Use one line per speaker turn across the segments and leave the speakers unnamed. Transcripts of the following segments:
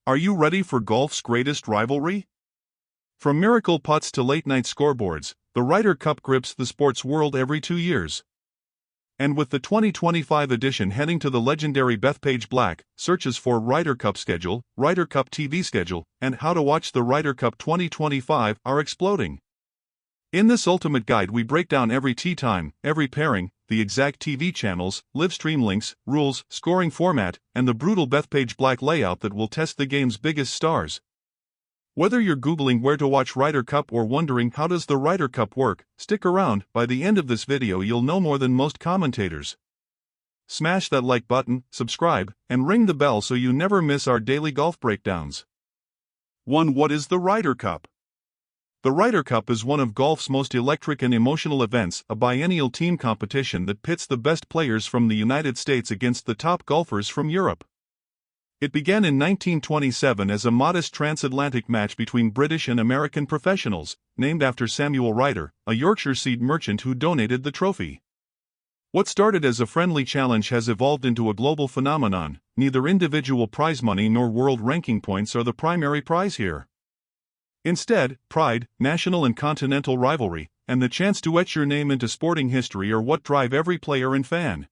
Are you ready for golf's greatest rivalry? From miracle putts to late-night scoreboards, the Ryder Cup grips the sports world every 2 years. And with the 2025 edition heading to the legendary Bethpage Black, searches for Ryder Cup schedule, Ryder Cup TV schedule, and how to watch the Ryder Cup 2025 are exploding. In this ultimate guide we break down every tee time, every pairing, the exact TV channels, live stream links, rules, scoring format, and the brutal Bethpage Black layout that will test the game's biggest stars. Whether you're Googling where to watch Ryder Cup or wondering how does the Ryder Cup work, stick around. By the end of this video you'll know more than most commentators. Smash that like button, subscribe, and ring the bell so you never miss our daily golf breakdowns. 1. What is the Ryder Cup? The Ryder Cup is one of golf's most electric and emotional events, a biennial team competition that pits the best players from the United States against the top golfers from Europe. It began in 1927 as a modest transatlantic match between British and American professionals, named after Samuel Ryder, a Yorkshire seed merchant who donated the trophy. What started as a friendly challenge has evolved into a global phenomenon. Neither individual prize money nor world ranking points are the primary prize here. Instead, pride, national and continental rivalry, and the chance to etch your name into sporting history are what drive every player and fan.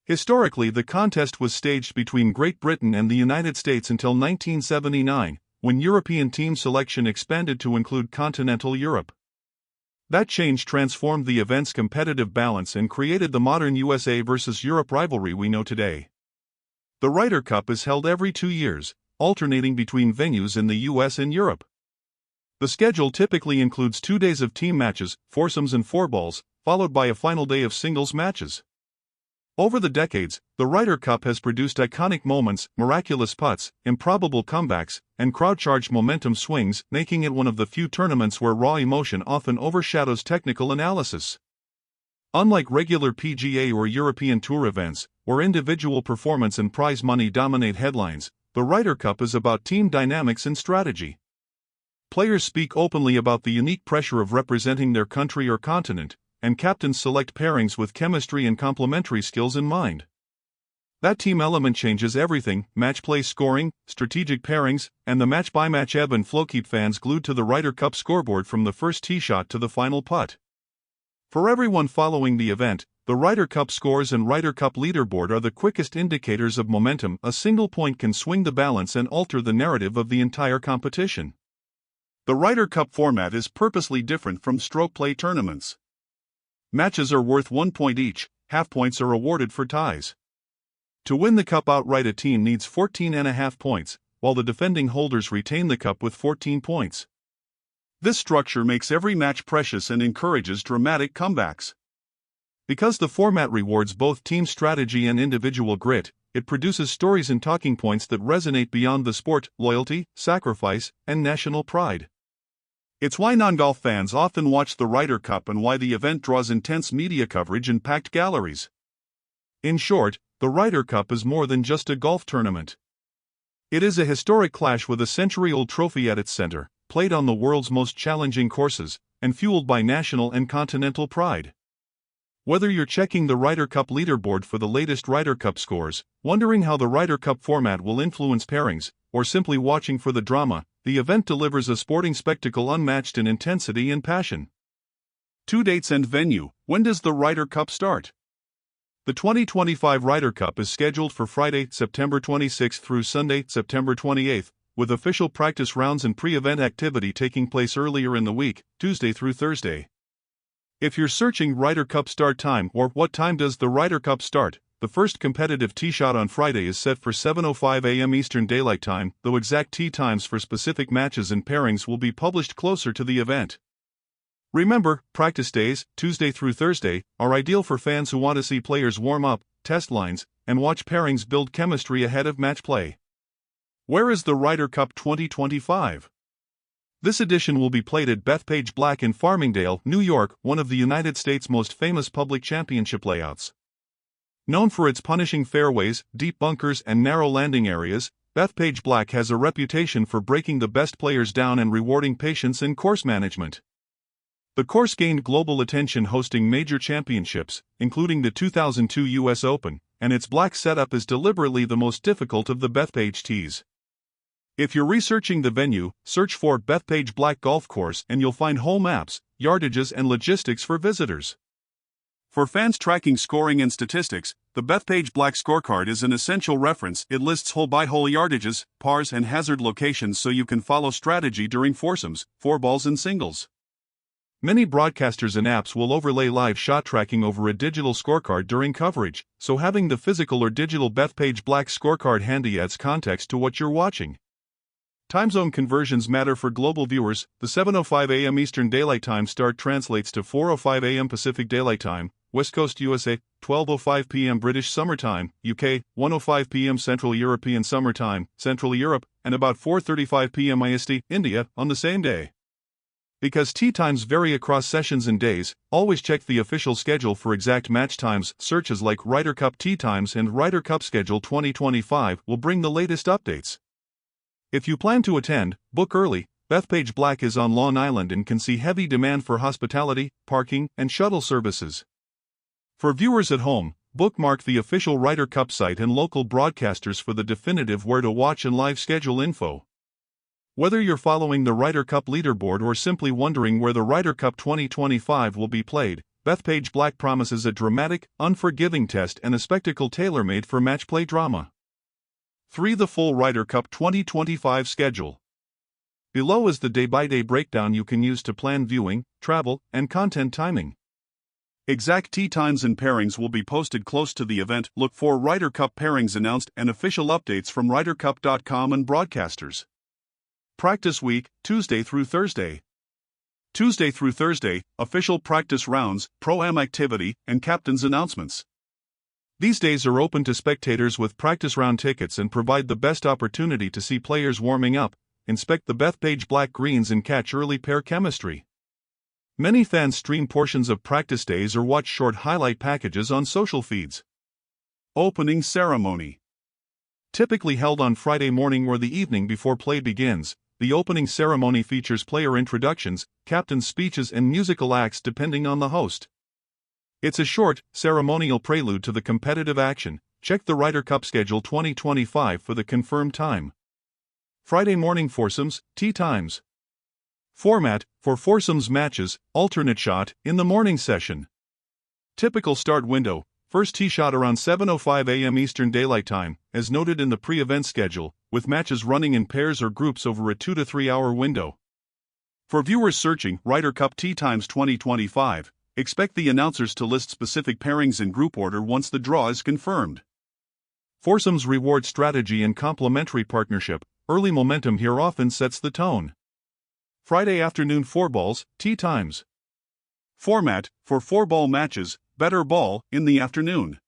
Historically, the contest was staged between Great Britain and the United States until 1979, when European team selection expanded to include continental Europe. That change transformed the event's competitive balance and created the modern USA versus Europe rivalry we know today. The Ryder Cup is held every 2 years, alternating between venues in the US and Europe. The schedule typically includes 2 days of team matches, foursomes and fourballs, followed by a final day of singles matches. Over the decades, the Ryder Cup has produced iconic moments, miraculous putts, improbable comebacks, and crowd-charged momentum swings, making it one of the few tournaments where raw emotion often overshadows technical analysis. Unlike regular PGA or European Tour events, where individual performance and prize money dominate headlines, the Ryder Cup is about team dynamics and strategy. Players speak openly about the unique pressure of representing their country or continent, and captains select pairings with chemistry and complementary skills in mind. That team element changes everything: match play scoring, strategic pairings, and the match-by-match ebb and flow keep fans glued to the Ryder Cup scoreboard from the first tee shot to the final putt. For everyone following the event, the Ryder Cup scores and Ryder Cup leaderboard are the quickest indicators of momentum. A single point can swing the balance and alter the narrative of the entire competition. The Ryder Cup format is purposely different from stroke play tournaments. Matches are worth 1 point each, half points are awarded for ties. To win the cup outright, a team needs 14.5 points, while the defending holders retain the cup with 14 points. This structure makes every match precious and encourages dramatic comebacks. Because the format rewards both team strategy and individual grit, it produces stories and talking points that resonate beyond the sport: loyalty, sacrifice, and national pride. It's why non-golf fans often watch the Ryder Cup and why the event draws intense media coverage and packed galleries. In short, the Ryder Cup is more than just a golf tournament. It is a historic clash with a century-old trophy at its center, played on the world's most challenging courses, and fueled by national and continental pride. Whether you're checking the Ryder Cup leaderboard for the latest Ryder Cup scores, wondering how the Ryder Cup format will influence pairings, or simply watching for the drama, the event delivers a sporting spectacle unmatched in intensity and passion. 2 dates and venue. When does the Ryder Cup start? The 2025 Ryder Cup is scheduled for Friday, September 26 through Sunday, September 28, with official practice rounds and pre-event activity taking place earlier in the week, Tuesday through Thursday. If you're searching Ryder Cup start time or what time does the Ryder Cup start, the first competitive tee shot on Friday is set for 7:05 a.m. Eastern Daylight Time, though exact tee times for specific matches and pairings will be published closer to the event. Remember, practice days, Tuesday through Thursday, are ideal for fans who want to see players warm up, test lines, and watch pairings build chemistry ahead of match play. Where is the Ryder Cup 2025? This edition will be played at Bethpage Black in Farmingdale, New York, one of the United States' most famous public championship layouts. Known for its punishing fairways, deep bunkers, and narrow landing areas, Bethpage Black has a reputation for breaking the best players down and rewarding patience and course management. The course gained global attention hosting major championships, including the 2002 US Open, and its black setup is deliberately the most difficult of the Bethpage tees. If you're researching the venue, search for Bethpage Black Golf Course and you'll find hole maps, yardages and logistics for visitors. For fans tracking scoring and statistics, the Bethpage Black Scorecard is an essential reference. It lists hole-by-hole yardages, pars and hazard locations so you can follow strategy during foursomes, fourballs and singles. Many broadcasters and apps will overlay live shot tracking over a digital scorecard during coverage, so having the physical or digital Bethpage Black Scorecard handy adds context to what you're watching. Time zone conversions matter for global viewers. The 7:05 a.m. Eastern Daylight Time start translates to 4:05 a.m. Pacific Daylight Time, West Coast USA, 12:05 p.m. British Summer Time, UK, 1:05 p.m. Central European Summer Time, Central Europe, and about 4:35 p.m. IST, India, on the same day. Because tee times vary across sessions and days, always check the official schedule for exact match times. Searches like Ryder Cup tee times and Ryder Cup Schedule 2025 will bring the latest updates. If you plan to attend, book early. Bethpage Black is on Long Island and can see heavy demand for hospitality, parking, and shuttle services. For viewers at home, bookmark the official Ryder Cup site and local broadcasters for the definitive where to watch and live schedule info. Whether you're following the Ryder Cup leaderboard or simply wondering where the Ryder Cup 2025 will be played, Bethpage Black promises a dramatic, unforgiving test and a spectacle tailor-made for match play drama. 3. The full Ryder Cup 2025 schedule. Below is the day-by-day breakdown you can use to plan viewing, travel, and content timing. Exact tee times and pairings will be posted close to the event. Look for Ryder Cup pairings announced and official updates from rydercup.com and broadcasters. Practice week, Tuesday through Thursday. Tuesday through Thursday, official practice rounds, pro-am activity, and captain's announcements. These days are open to spectators with practice round tickets and provide the best opportunity to see players warming up, inspect the Bethpage Black greens and catch early pair chemistry. Many fans stream portions of practice days or watch short highlight packages on social feeds. Opening ceremony. Typically held on Friday morning or the evening before play begins, the opening ceremony features player introductions, captain's speeches and musical acts depending on the host. It's a short, ceremonial prelude to the competitive action. Check the Ryder Cup Schedule 2025 for the confirmed time. Friday morning foursomes, tee times. Format, for foursomes matches, alternate shot, in the morning session. Typical start window, first tee shot around 7:05 a.m. Eastern Daylight Time, as noted in the pre-event schedule, with matches running in pairs or groups over a 2 to 3 hour window. For viewers searching Ryder Cup tee times 2025, expect the announcers to list specific pairings in group order once the draw is confirmed. Foursomes reward strategy and complementary partnership. Early momentum here often sets the tone. Friday afternoon fourballs, tee times. Format, for fourball matches, better ball, in the afternoon.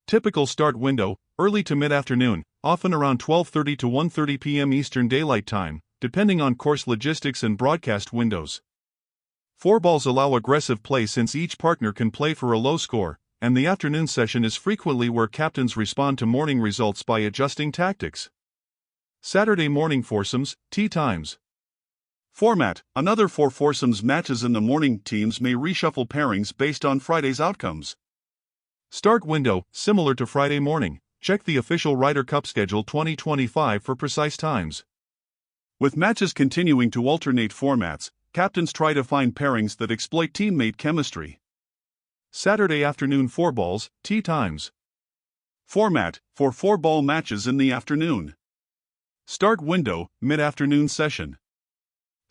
Typical start window, early to mid-afternoon, often around 12:30 to 1:30 p.m. Eastern Daylight Time, depending on course logistics and broadcast windows. Fourballs allow aggressive play since each partner can play for a low score, and the afternoon session is frequently where captains respond to morning results by adjusting tactics. Saturday morning foursomes, tee times. Format, another 4 foursomes matches in the morning. Teams may reshuffle pairings based on Friday's outcomes. Start window, similar to Friday morning. Check the official Ryder Cup Schedule 2025 for precise times. With matches continuing to alternate formats, captains try to find pairings that exploit teammate chemistry. Saturday afternoon fourballs, tee times. Format, for fourball matches in the afternoon. Start window, mid-afternoon session.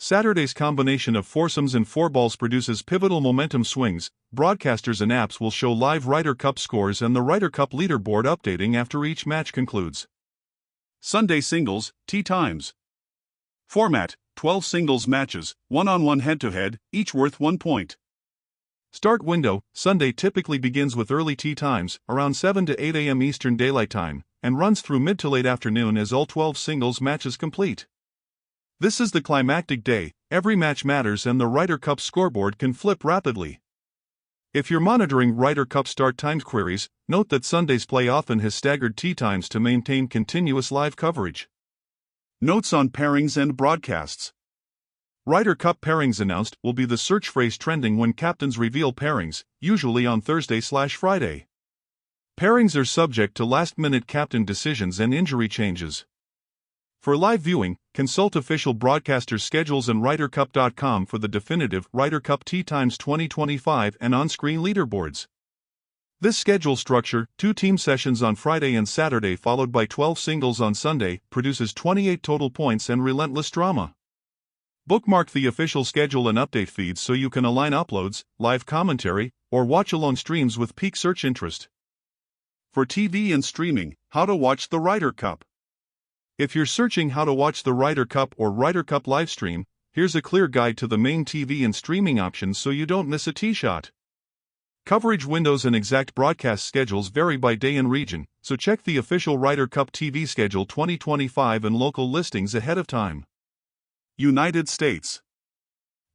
Saturday's combination of foursomes and fourballs produces pivotal momentum swings. Broadcasters and apps will show live Ryder Cup scores and the Ryder Cup leaderboard updating after each match concludes. Sunday singles, tee times. Format, 12 singles matches, one-on-one head-to-head, each worth 1 point. Start window, Sunday typically begins with early tee times, around 7 to 8 a.m. Eastern Daylight Time, and runs through mid to late afternoon as all 12 singles matches complete. This is the climactic day. Every match matters and the Ryder Cup scoreboard can flip rapidly. If you're monitoring Ryder Cup start times queries, note that Sunday's play often has staggered tee times to maintain continuous live coverage. Notes on pairings and broadcasts. Ryder Cup pairings announced will be the search phrase trending when captains reveal pairings, usually on Thursday/Friday. Pairings are subject to last-minute captain decisions and injury changes. For live viewing, consult official broadcasters' schedules and rydercup.com for the definitive Ryder Cup Tee Times 2025 and on-screen leaderboards. This schedule structure, 2 team sessions on Friday and Saturday followed by 12 singles on Sunday, produces 28 total points and relentless drama. Bookmark the official schedule and update feeds so you can align uploads, live commentary, or watch-along streams with peak search interest. For TV and streaming, how to watch the Ryder Cup. If you're searching how to watch the Ryder Cup or Ryder Cup livestream, here's a clear guide to the main TV and streaming options so you don't miss a tee shot. Coverage windows and exact broadcast schedules vary by day and region, so check the official Ryder Cup TV schedule 2025 and local listings ahead of time. United States.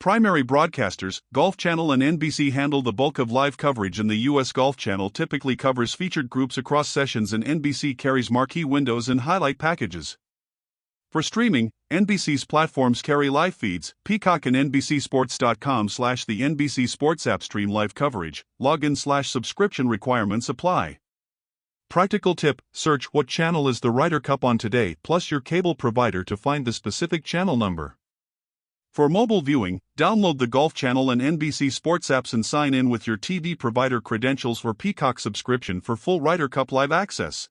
Primary broadcasters, Golf Channel and NBC handle the bulk of live coverage, and the U.S. Golf Channel typically covers featured groups across sessions, and NBC carries marquee windows and highlight packages. For streaming, NBC's platforms carry live feeds. Peacock and NBCSports.com/the NBC Sports app stream live coverage. Login/subscription requirements apply. Practical tip: search what channel is the Ryder Cup on today, plus your cable provider to find the specific channel number. For mobile viewing, download the Golf Channel and NBC Sports apps and sign in with your TV provider credentials or Peacock subscription for full Ryder Cup live access.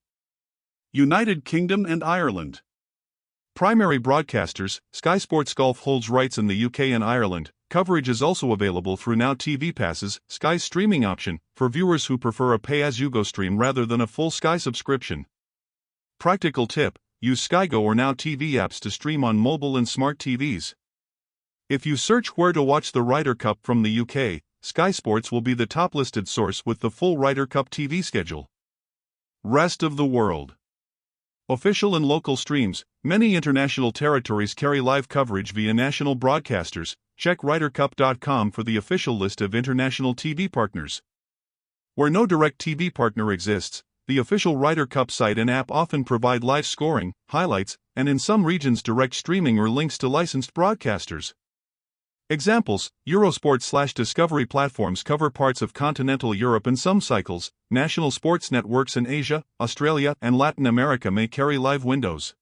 United Kingdom and Ireland. Primary broadcasters, Sky Sports Golf holds rights in the UK and Ireland. Coverage is also available through Now TV Passes, Sky's streaming option, for viewers who prefer a pay-as-you-go stream rather than a full Sky subscription. Practical tip: use Sky Go or Now TV apps to stream on mobile and smart TVs. If you search where to watch the Ryder Cup from the UK, Sky Sports will be the top listed source with the full Ryder Cup TV schedule. Rest of the world. Official and local streams. Many international territories carry live coverage via national broadcasters. Check rydercup.com for the official list of international TV partners. Where no direct TV partner exists, the official Ryder Cup site and app often provide live scoring, highlights, and in some regions direct streaming or links to licensed broadcasters. Examples: Eurosport/Discovery platforms cover parts of continental Europe and some cycles. National sports networks in Asia, Australia, and Latin America may carry live windows.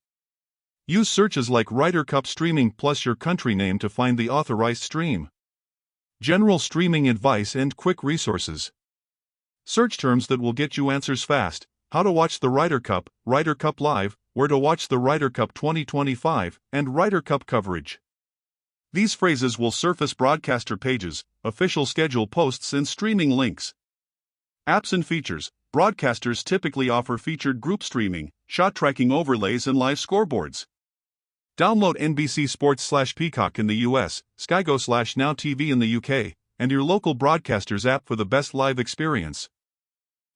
Use searches like Ryder Cup streaming plus your country name to find the authorized stream. General streaming advice and quick resources. Search terms that will get you answers fast: how to watch the Ryder Cup Live, where to watch the Ryder Cup 2025, and Ryder Cup coverage. These phrases will surface broadcaster pages, official schedule posts, and streaming links. Apps and features. Broadcasters typically offer featured group streaming, shot tracking overlays, and live scoreboards. Download NBC Sports/Peacock in the US, Sky Go/Now TV in the UK, and your local broadcaster's app for the best live experience.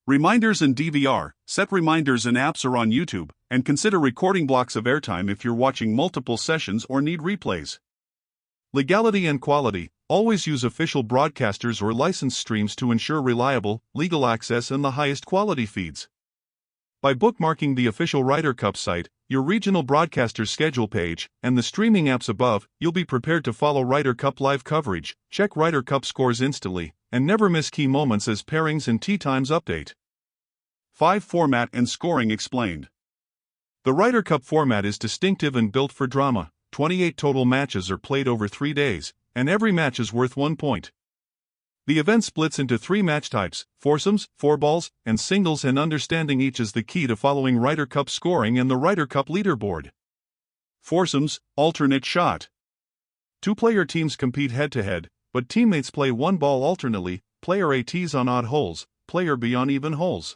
Reminders and DVR. Set reminders in apps or on YouTube, and consider recording blocks of airtime if you're watching multiple sessions or need replays. Legality and quality. Always use official broadcasters or licensed streams to ensure reliable, legal access and the highest quality feeds. By bookmarking the official Ryder Cup site, your regional broadcaster's schedule page, and the streaming apps above, you'll be prepared to follow Ryder Cup live coverage, check Ryder Cup scores instantly, and never miss key moments as pairings and tee times update. 5. Format and scoring explained. The Ryder Cup format is distinctive and built for drama. 28 total matches are played over 3 days, and every match is worth 1 point. The event splits into 3 match types: foursomes, fourballs, and singles, and understanding each is the key to following Ryder Cup scoring and the Ryder Cup leaderboard. Foursomes, alternate shot. 2-player teams compete head-to-head, but teammates play 1 ball alternately, player A tees on odd holes, player B on even holes.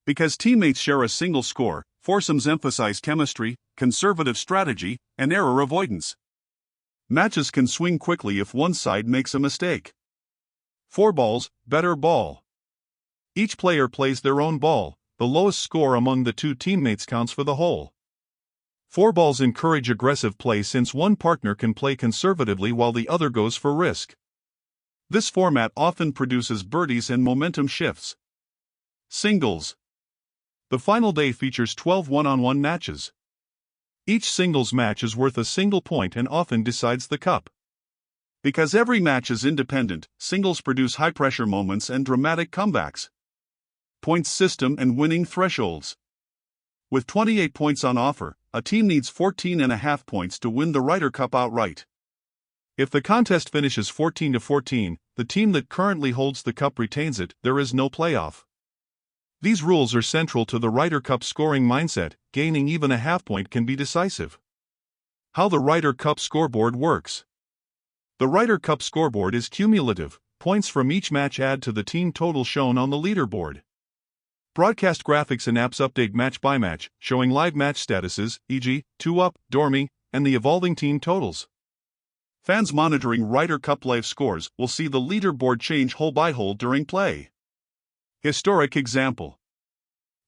Because teammates share a single score, foursomes emphasize chemistry, conservative strategy, and error avoidance. Matches can swing quickly if one side makes a mistake. Fourballs, better ball. Each player plays their own ball. The lowest score among the 2 teammates counts for the hole. Fourballs encourage aggressive play since one partner can play conservatively while the other goes for risk. This format often produces birdies and momentum shifts. Singles. The final day features 12 one-on-one matches. Each singles match is worth a single point and often decides the cup. Because every match is independent, singles produce high-pressure moments and dramatic comebacks. Points system and winning thresholds. With 28 points on offer, a team needs 14.5 points to win the Ryder Cup outright. If the contest finishes 14-14, the team that currently holds the cup retains it. There is no playoff. These rules are central to the Ryder Cup scoring mindset. Gaining even a half point can be decisive. How the Ryder Cup scoreboard works. The Ryder Cup scoreboard is cumulative. Points from each match add to the team total shown on the leaderboard. Broadcast graphics and apps update match by match, showing live match statuses, e.g., 2-up, dormy, and the evolving team totals. Fans monitoring Ryder Cup live scores will see the leaderboard change hole by hole during play. Historic example.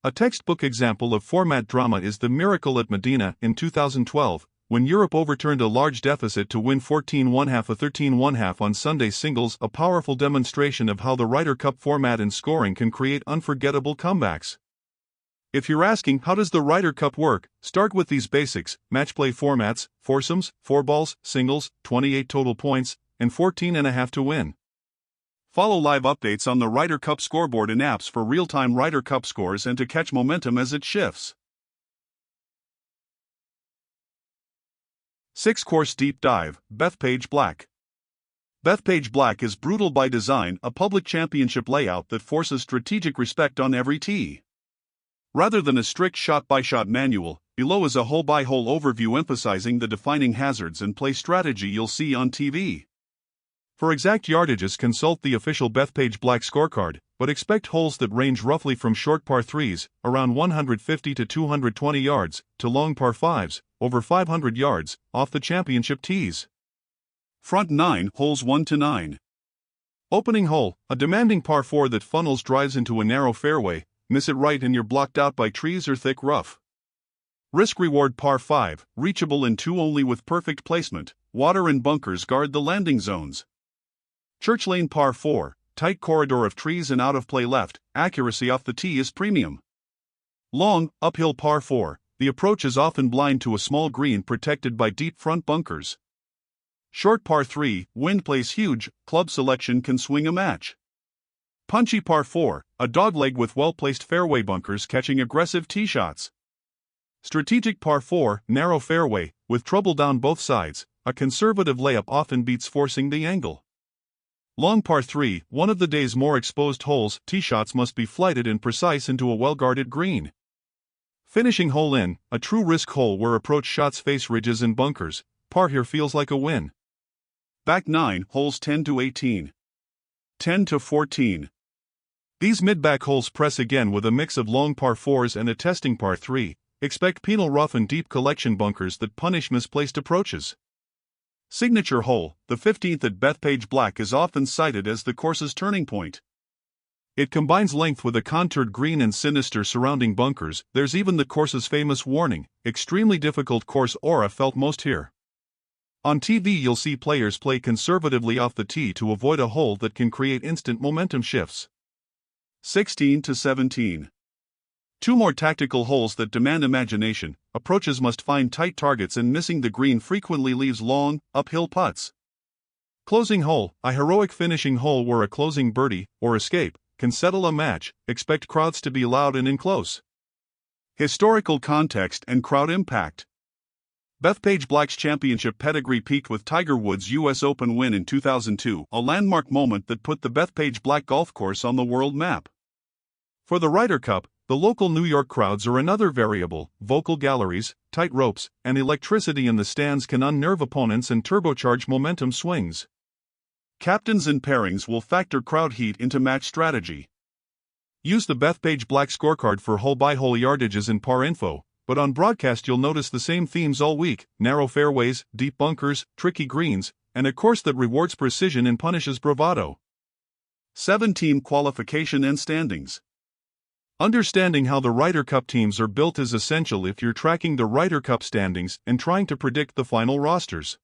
A textbook example of format drama is the Miracle at Medina in 2012, when Europe overturned a large deficit to win 14-1/2 or 13-1/2 on Sunday singles, a powerful demonstration of how the Ryder Cup format and scoring can create unforgettable comebacks. If you're asking how does the Ryder Cup work, start with these basics: match play formats, foursomes, 4 balls, singles, 28 total points, and 14.5 to win. Follow live updates on the Ryder Cup scoreboard and apps for real-time Ryder Cup scores and to catch momentum as it shifts. 6-course deep dive, Bethpage Black. Bethpage Black is brutal by design, a public championship layout that forces strategic respect on every tee. Rather than a strict shot-by-shot manual, below is a hole-by-hole overview emphasizing the defining hazards and play strategy you'll see on TV. For exact yardages, consult the official Bethpage Black scorecard, but expect holes that range roughly from short par 3s, around 150 to 220 yards, to long par 5s, over 500 yards, off the championship tees. Front 9 holes 1 to 9. Opening hole, a demanding par 4 that funnels drives into a narrow fairway. Miss it right and you're blocked out by trees or thick rough. Risk-reward par 5, reachable in 2 only with perfect placement. Water and bunkers guard the landing zones. Church Lane par 4, tight corridor of trees and out of play left. Accuracy off the tee is premium. Long, uphill par 4, the approach is often blind to a small green protected by deep front bunkers. Short par 3, wind plays huge, club selection can swing a match. Punchy par 4, a dogleg with well-placed fairway bunkers catching aggressive tee shots. Strategic par 4, narrow fairway, with trouble down both sides, a conservative layup often beats forcing the angle. Long par 3, one of the day's more exposed holes, tee shots must be flighted and precise into a well-guarded green. Finishing hole in, a true risk hole where approach shots face ridges and bunkers, par here feels like a win. Back 9 holes 10 to 18. 10 to 14. These mid-back holes press again with a mix of long par 4s and a testing par 3, expect penal rough and deep collection bunkers that punish misplaced approaches. Signature hole, the 15th at Bethpage Black, is often cited as the course's turning point. It combines length with a contoured green and sinister surrounding bunkers. There's even the course's famous warning, extremely difficult course aura felt most here. On TV you'll see players play conservatively off the tee to avoid a hole that can create instant momentum shifts. 16 to 17. 2 more tactical holes that demand imagination. Approaches must find tight targets and missing the green frequently leaves long, uphill putts. Closing hole, a heroic finishing hole where a closing birdie, or escape, can settle a match. Expect crowds to be loud and in close. Historical context and crowd impact. Bethpage Black's championship pedigree peaked with Tiger Woods' U.S. Open win in 2002, a landmark moment that put the Bethpage Black golf course on the world map. For the Ryder Cup, the local New York crowds are another variable. Vocal galleries, tight ropes, and electricity in the stands can unnerve opponents and turbocharge momentum swings. Captains and pairings will factor crowd heat into match strategy. Use the Bethpage Black scorecard for hole-by-hole yardages and par info, but on broadcast you'll notice the same themes all week: narrow fairways, deep bunkers, tricky greens, and a course that rewards precision and punishes bravado. 7-team qualification and standings. Understanding how the Ryder Cup teams are built is essential if you're tracking the Ryder Cup standings and trying to predict the final rosters.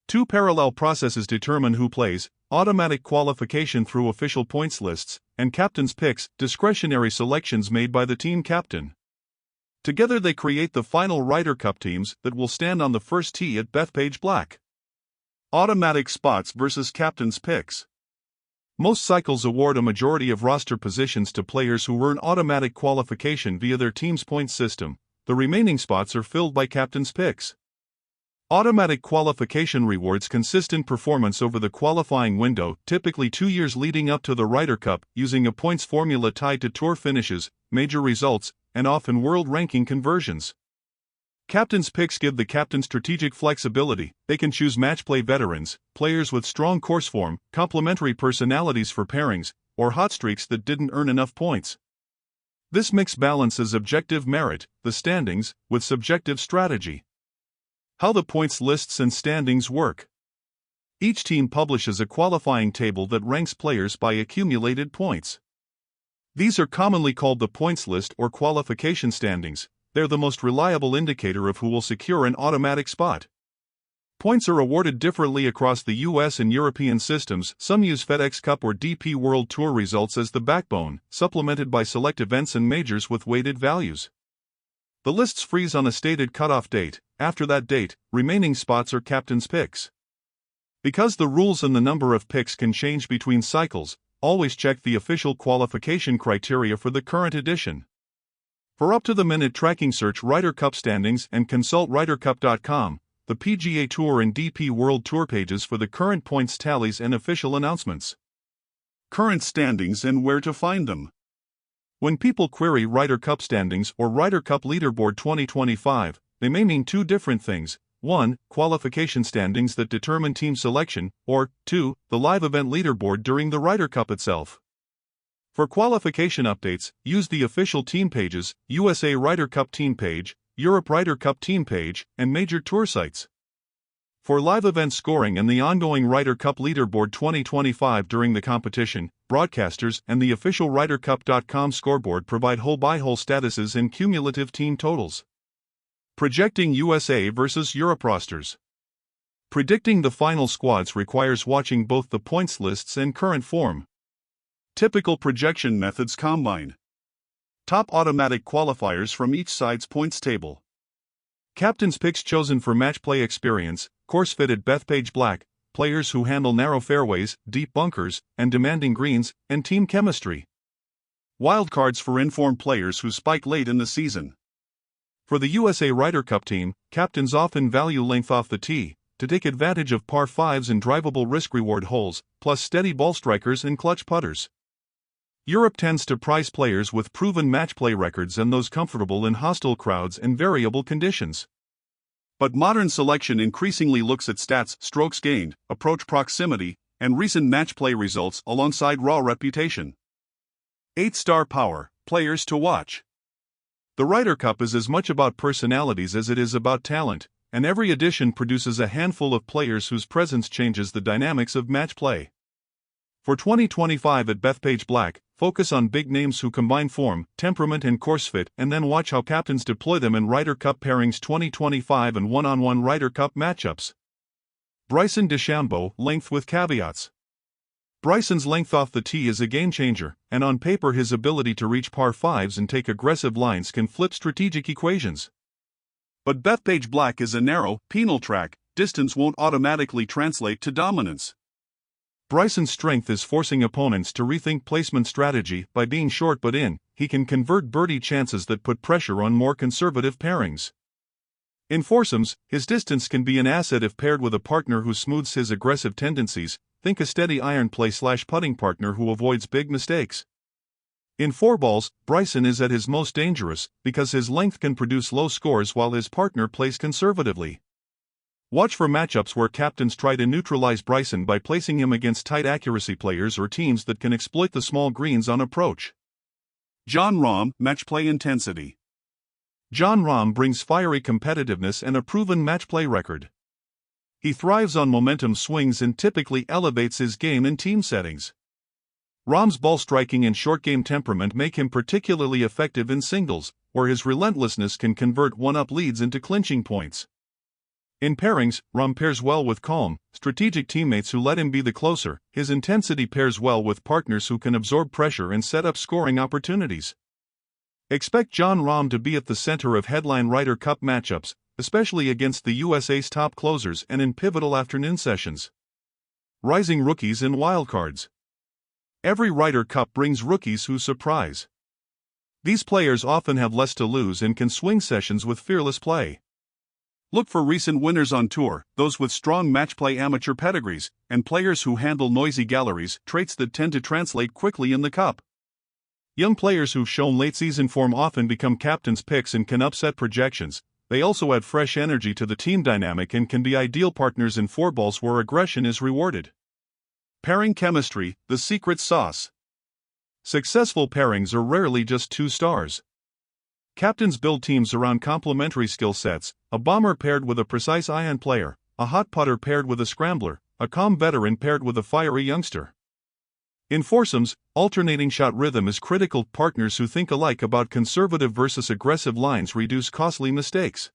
2 parallel processes determine who plays: automatic qualification through official points lists, and captain's picks, discretionary selections made by the team captain. Together they create the final Ryder Cup teams that will stand on the first tee at Bethpage Black. Automatic spots versus captain's picks. Most cycles award a majority of roster positions to players who earn automatic qualification via their team's points system. The remaining spots are filled by captain's picks. Automatic qualification rewards consistent performance over the qualifying window, typically 2 years leading up to the Ryder Cup, using a points formula tied to tour finishes, major results, and often world ranking conversions. Captain's picks give the captain strategic flexibility. They can choose match play veterans, players with strong course form, complementary personalities for pairings, or hot streaks that didn't earn enough points. This mix balances objective merit, the standings, with subjective strategy. How the points lists and standings work. Each team publishes a qualifying table that ranks players by accumulated points. These are commonly called the points list or qualification standings. They're the most reliable indicator of who will secure an automatic spot. Points are awarded differently across the US and European systems. Some use FedEx Cup or DP World Tour results as the backbone, supplemented by select events and majors with weighted values. The lists freeze on a stated cutoff date. After that date, remaining spots are captain's picks. Because the rules and the number of picks can change between cycles, always check the official qualification criteria for the current edition. For up-to-the-minute tracking, search Ryder Cup standings and consult rydercup.com, the PGA Tour and DP World Tour pages for the current points tallies and official announcements. Current standings and where to find them. When people query Ryder Cup standings or Ryder Cup leaderboard 2025, they may mean two different things: 1. Qualification standings that determine team selection, or 2. The live event leaderboard during the Ryder Cup itself. For qualification updates, use the official team pages, USA Ryder Cup team page, Europe Ryder Cup team page, and major tour sites. For live event scoring and the ongoing Ryder Cup leaderboard 2025 during the competition, broadcasters and the official rydercup.com scoreboard provide hole-by-hole statuses and cumulative team totals. Projecting USA versus Europe rosters. Predicting the final squads requires watching both the points lists and current form. Typical projection methods combine. Top automatic qualifiers from each side's points table. Captain's picks chosen for match play experience, course-fitted Bethpage black, players who handle narrow fairways, deep bunkers, and demanding greens, and team chemistry. Wildcards for informed players who spike late in the season. For the USA Ryder Cup team, captains often value length off the tee, to take advantage of par 5s and drivable risk-reward holes, plus steady ball strikers and clutch putters. Europe tends to prize players with proven match play records and those comfortable in hostile crowds and variable conditions. But modern selection increasingly looks at stats, strokes gained, approach proximity, and recent match play results alongside raw reputation. 8-star power, players to watch. The Ryder Cup is as much about personalities as it is about talent, and every edition produces a handful of players whose presence changes the dynamics of match play. For 2025 at Bethpage Black, focus on big names who combine form, temperament and course fit, and then watch how captains deploy them in Ryder Cup Pairings 2025 and one-on-one Ryder Cup matchups. Bryson DeChambeau, length with caveats. Bryson's length off the tee is a game-changer, and on paper his ability to reach par 5s and take aggressive lines can flip strategic equations. But Bethpage Black is a narrow, penal track. Distance won't automatically translate to dominance. Bryson's strength is forcing opponents to rethink placement strategy. By being short but in, he can convert birdie chances that put pressure on more conservative pairings. In foursomes, his distance can be an asset if paired with a partner who smooths his aggressive tendencies. Think a steady iron play/putting partner who avoids big mistakes. In fourballs, Bryson is at his most dangerous because his length can produce low scores while his partner plays conservatively. Watch for matchups where captains try to neutralize Bryson by placing him against tight accuracy players or teams that can exploit the small greens on approach. Jon Rahm, match play intensity. Jon Rahm brings fiery competitiveness and a proven match play record. He thrives on momentum swings and typically elevates his game in team settings. Rahm's ball striking and short game temperament make him particularly effective in singles, where his relentlessness can convert one-up leads into clinching points. In pairings, Rahm pairs well with calm, strategic teammates who let him be the closer. His intensity pairs well with partners who can absorb pressure and set up scoring opportunities. Expect Jon Rahm to be at the center of headline Ryder Cup matchups, especially against the USA's top closers and in pivotal afternoon sessions. Rising rookies and wildcards. Every Ryder Cup brings rookies who surprise. These players often have less to lose and can swing sessions with fearless play. Look for recent winners on tour, those with strong match play amateur pedigrees, and players who handle noisy galleries, traits that tend to translate quickly in the cup. Young players who've shown late-season form often become captain's picks and can upset projections. They also add fresh energy to the team dynamic and can be ideal partners in fourballs where aggression is rewarded. Pairing chemistry, the secret sauce. Successful pairings are rarely just two stars. Captains build teams around complementary skill sets, a bomber paired with a precise iron player, a hot putter paired with a scrambler, a calm veteran paired with a fiery youngster. In foursomes, alternating shot rhythm is critical. Partners who think alike about conservative versus aggressive lines reduce costly mistakes.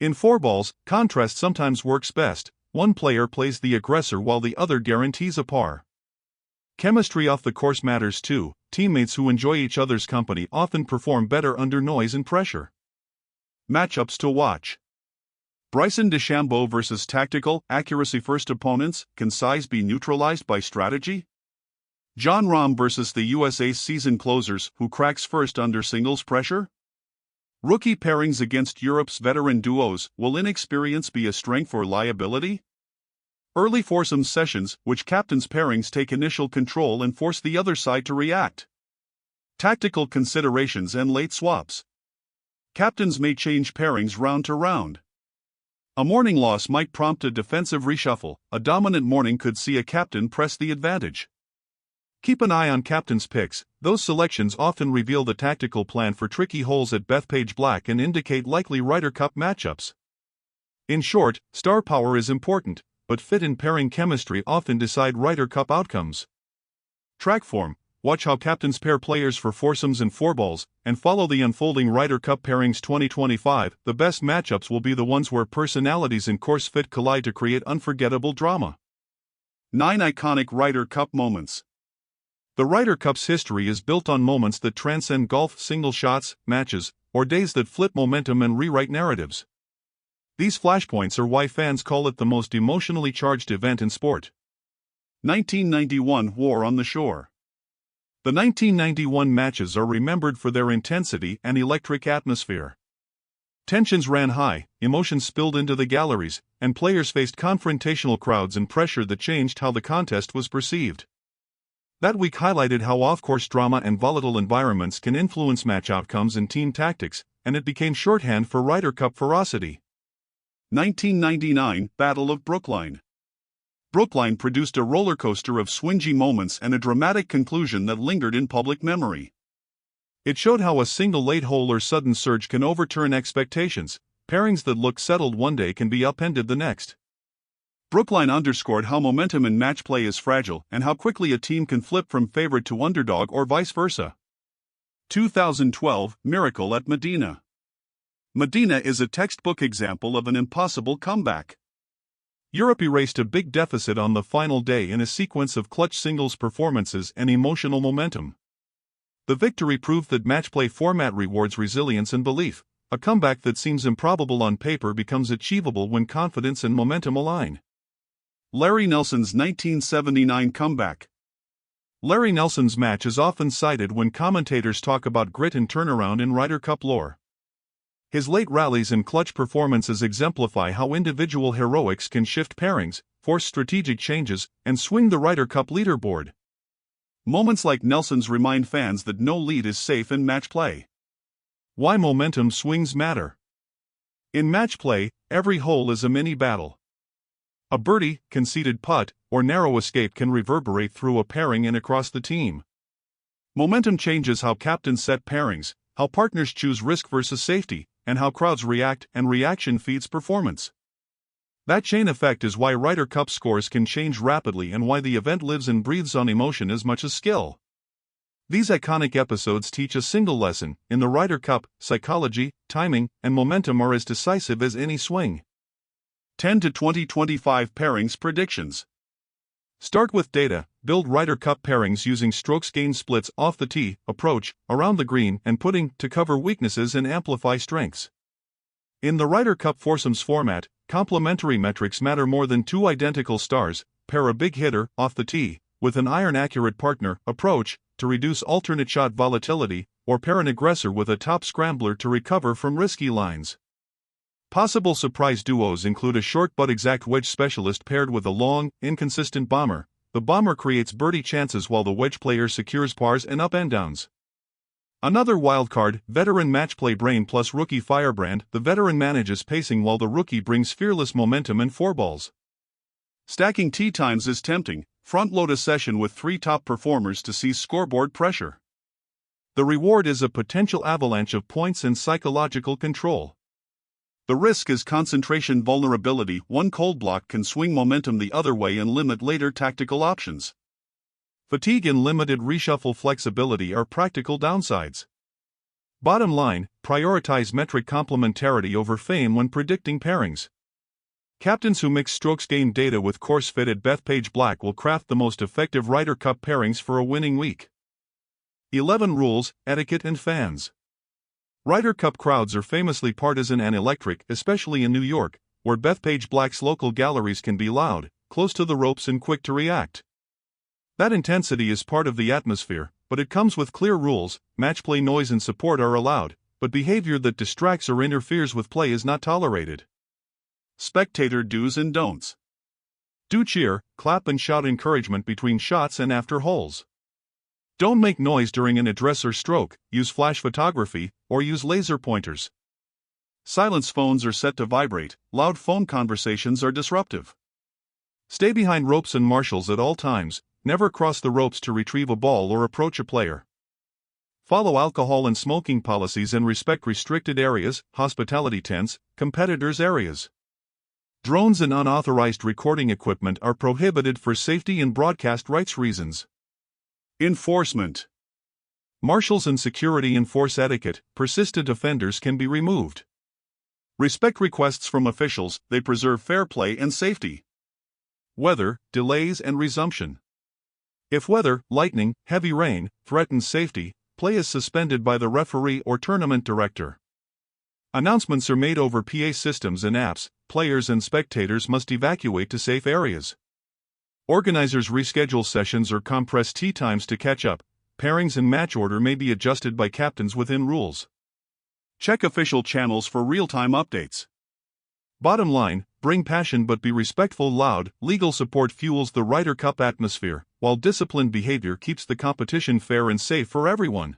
In fourballs, contrast sometimes works best. One player plays the aggressor while the other guarantees a par. Chemistry off the course matters too. Teammates who enjoy each other's company often perform better under noise and pressure. Matchups to watch. Bryson DeChambeau versus tactical, accuracy-first opponents. Can size be neutralized by strategy? Jon Rahm versus the US Ace season closers, who cracks first under singles pressure? Rookie pairings against Europe's veteran duos, will inexperience be a strength or liability? Early foursome sessions, which captains' pairings take initial control and force the other side to react. Tactical considerations and late swaps. Captains may change pairings round to round. A morning loss might prompt a defensive reshuffle. A dominant morning could see a captain press the advantage. Keep an eye on captain's picks. Those selections often reveal the tactical plan for tricky holes at Bethpage Black and indicate likely Ryder Cup matchups. In short, star power is important, but fit and pairing chemistry often decide Ryder Cup outcomes. Track form. Watch how captains pair players for foursomes and fourballs, and follow the unfolding Ryder Cup Pairings 2025. The best matchups will be the ones where personalities and course fit collide to create unforgettable drama. 9 iconic Ryder Cup moments. The Ryder Cup's history is built on moments that transcend golf, single shots, matches, or days that flip momentum and rewrite narratives. These flashpoints are why fans call it the most emotionally charged event in sport. 1991 War on the Shore. The 1991 matches are remembered for their intensity and electric atmosphere. Tensions ran high, emotions spilled into the galleries, and players faced confrontational crowds and pressure that changed how the contest was perceived. That week highlighted how off-course drama and volatile environments can influence match outcomes and team tactics, and it became shorthand for Ryder Cup ferocity. 1999 Battle of Brookline. Brookline produced a rollercoaster of swingy moments and a dramatic conclusion that lingered in public memory. It showed how a single late hole or sudden surge can overturn expectations. Pairings that look settled one day can be upended the next. Brookline underscored how momentum in match play is fragile and how quickly a team can flip from favorite to underdog or vice versa. 2012 Miracle at Medina. Medina is a textbook example of an impossible comeback. Europe erased a big deficit on the final day in a sequence of clutch singles performances and emotional momentum. The victory proved that match play format rewards resilience and belief. A comeback that seems improbable on paper becomes achievable when confidence and momentum align. Larry Nelson's 1979 comeback. Larry Nelson's match is often cited when commentators talk about grit and turnaround in Ryder Cup lore. His late rallies and clutch performances exemplify how individual heroics can shift pairings, force strategic changes, and swing the Ryder Cup leaderboard. Moments like Nelson's remind fans that no lead is safe in match play. Why momentum swings matter. In match play, every hole is a mini battle. A birdie, conceded putt, or narrow escape can reverberate through a pairing and across the team. Momentum changes how captains set pairings, how partners choose risk versus safety, and how crowds react, and reaction feeds performance. That chain effect is why Ryder Cup scores can change rapidly and why the event lives and breathes on emotion as much as skill. These iconic episodes teach a single lesson: in the Ryder Cup, psychology, timing, and momentum are as decisive as any swing. 10 to 2025 Pairings Predictions. Start with data. Build Ryder Cup pairings using strokes gained splits off the tee, approach, around the green, and putting to cover weaknesses and amplify strengths. In the Ryder Cup foursomes format, complementary metrics matter more than two identical stars. Pair a big hitter off the tee, with an iron-accurate partner approach to reduce alternate shot volatility, or pair an aggressor with a top scrambler to recover from risky lines. Possible surprise duos include a short but exact wedge specialist paired with a long, inconsistent bomber. The bomber creates birdie chances while the wedge player secures pars and up and downs. Another wildcard, veteran matchplay brain plus rookie firebrand. The veteran manages pacing while the rookie brings fearless momentum and four balls. Stacking tee times is tempting. Front-load a session with 3 top performers to seize scoreboard pressure. The reward is a potential avalanche of points and psychological control. The risk is concentration vulnerability. One cold block can swing momentum the other way and limit later tactical options. Fatigue and limited reshuffle flexibility are practical downsides. Bottom line, prioritize metric complementarity over fame when predicting pairings. Captains who mix strokes gain data with course fit at Bethpage Black will craft the most effective Ryder Cup pairings for a winning week. 11 Rules, Etiquette and Fans. Ryder Cup crowds are famously partisan and electric, especially in New York, where Bethpage Black's local galleries can be loud, close to the ropes and quick to react. That intensity is part of the atmosphere, but it comes with clear rules. Matchplay noise and support are allowed, but behavior that distracts or interferes with play is not tolerated. Spectator do's and don'ts. Do cheer, clap and shout encouragement between shots and after holes. Don't make noise during an address or stroke, use flash photography, or use laser pointers. Silence phones are set to vibrate, loud phone conversations are disruptive. Stay behind ropes and marshals at all times, never cross the ropes to retrieve a ball or approach a player. Follow alcohol and smoking policies and respect restricted areas, hospitality tents, competitors' areas. Drones and unauthorized recording equipment are prohibited for safety and broadcast rights reasons. Enforcement. Marshals and security enforce etiquette. Persistent offenders can be removed. Respect requests from officials, they preserve fair play and safety. Weather, delays and resumption. If weather, lightning, heavy rain, threatens safety, play is suspended by the referee or tournament director. Announcements are made over PA systems and apps. Players and spectators must evacuate to safe areas. Organizers reschedule sessions or compress tee times to catch up. Pairings and match order may be adjusted by captains within rules. Check official channels for real-time updates. Bottom line, bring passion but be respectful. Loud, legal support fuels the Ryder Cup atmosphere, while disciplined behavior keeps the competition fair and safe for everyone.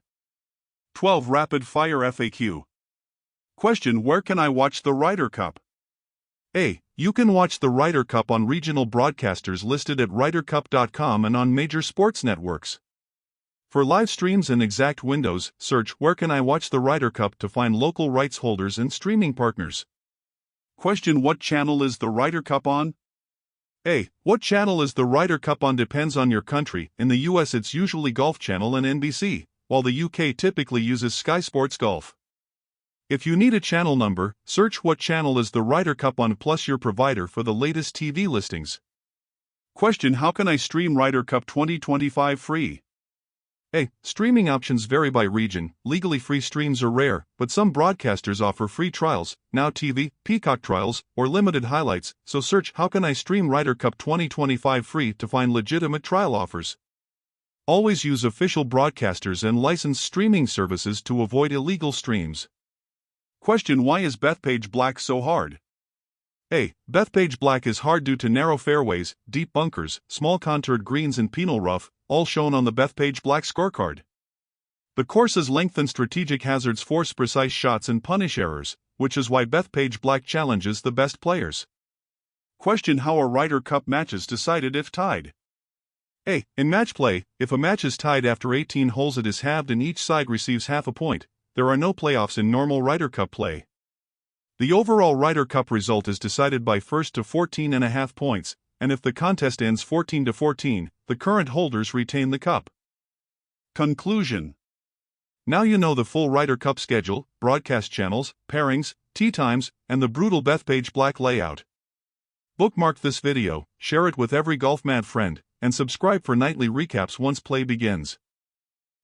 12 Rapid-fire FAQ. Question: where can I watch the Ryder Cup? A. You can watch the Ryder Cup on regional broadcasters listed at rydercup.com and on major sports networks. For live streams and exact windows, search "Where can I watch the Ryder Cup" to find local rights holders and streaming partners. Question: what channel is the Ryder Cup on? A. What channel is the Ryder Cup on depends on your country. In the US it's usually Golf Channel and NBC, while the UK typically uses Sky Sports Golf. If you need a channel number, search "What channel is the Ryder Cup on" plus your provider for the latest TV listings. Question: how can I stream Ryder Cup 2025 free? A. Streaming options vary by region. Legally free streams are rare, but some broadcasters offer free trials, Now TV, Peacock trials, or limited highlights, so search "How can I stream Ryder Cup 2025 free" to find legitimate trial offers. Always use official broadcasters and licensed streaming services to avoid illegal streams. Question: why is Bethpage Black so hard? A. Bethpage Black is hard due to narrow fairways, deep bunkers, small contoured greens and penal rough, all shown on the Bethpage Black scorecard. The course's length and strategic hazards force precise shots and punish errors, which is why Bethpage Black challenges the best players. Question: how are Ryder Cup matches decided if tied? A. In match play, if a match is tied after 18 holes it is halved and each side receives half a point. There are no playoffs in normal Ryder Cup play. The overall Ryder Cup result is decided by first to 14.5 points, and if the contest ends 14-14, the current holders retain the cup. Conclusion. Now you know the full Ryder Cup schedule, broadcast channels, pairings, tee times, and the brutal Bethpage Black layout. Bookmark this video, share it with every golf mad friend, and subscribe for nightly recaps once play begins.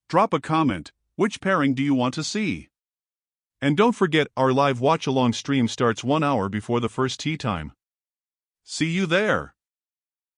Drop a comment. Which pairing do you want to see? And don't forget, our live watch-along stream starts 1 hour before the first tee time. See you there!